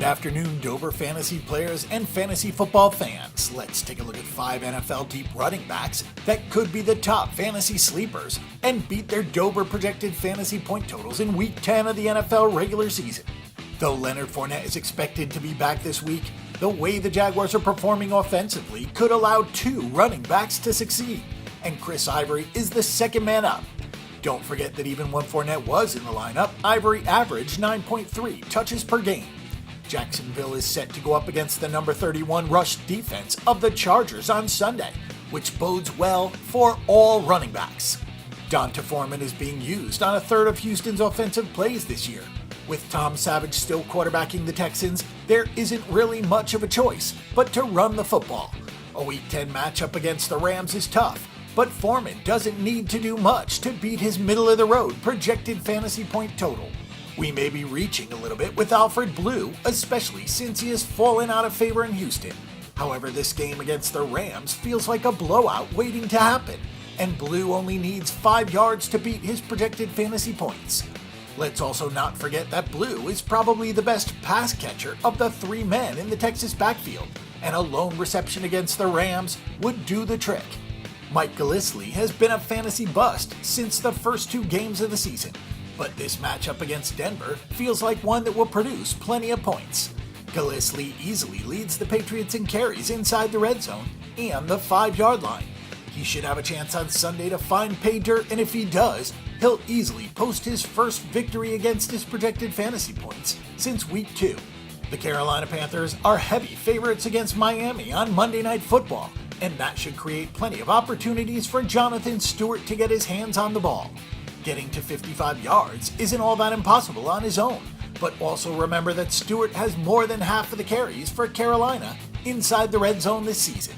Good afternoon, Dober fantasy players and fantasy football fans. Let's take a look at 5 NFL deep running backs that could be the top fantasy sleepers and beat their Dober projected fantasy point totals in Week 10 of the NFL regular season. Though Leonard Fournette is expected to be back this week, the way the Jaguars are performing offensively could allow 2 running backs to succeed, and Chris Ivory is the second man up. Don't forget that even when Fournette was in the lineup, Ivory averaged 9.3 touches per game. Jacksonville is set to go up against the number 31 rush defense of the Chargers on Sunday, which bodes well for all running backs. Foreman is being used on a third of Houston's offensive plays this year. With Tom Savage still quarterbacking the Texans, there isn't really much of a choice but to run the football. A Week 10 matchup against the Rams is tough, but Foreman doesn't need to do much to beat his middle-of-the-road projected fantasy point total. We may be reaching a little bit with Alfred Blue, especially since he has fallen out of favor in Houston. However, this game against the Rams feels like a blowout waiting to happen, and Blue only needs 5 yards to beat his projected fantasy points. Let's also not forget that Blue is probably the best pass catcher of the 3 men in the Texas backfield, and a lone reception against the Rams would do the trick. Mike Gillislee has been a fantasy bust since the first 2 games of the season, but this matchup against Denver feels like one that will produce plenty of points. Gillislee easily leads the Patriots in carries inside the red zone and the 5-yard line. He should have a chance on Sunday to find pay dirt, and if he does, he'll easily post his first victory against his projected fantasy points since Week 2. The Carolina Panthers are heavy favorites against Miami on Monday Night Football, and that should create plenty of opportunities for Jonathan Stewart to get his hands on the ball. Getting to 55 yards isn't all that impossible on his own, but also remember that Stewart has more than half of the carries for Carolina inside the red zone this season.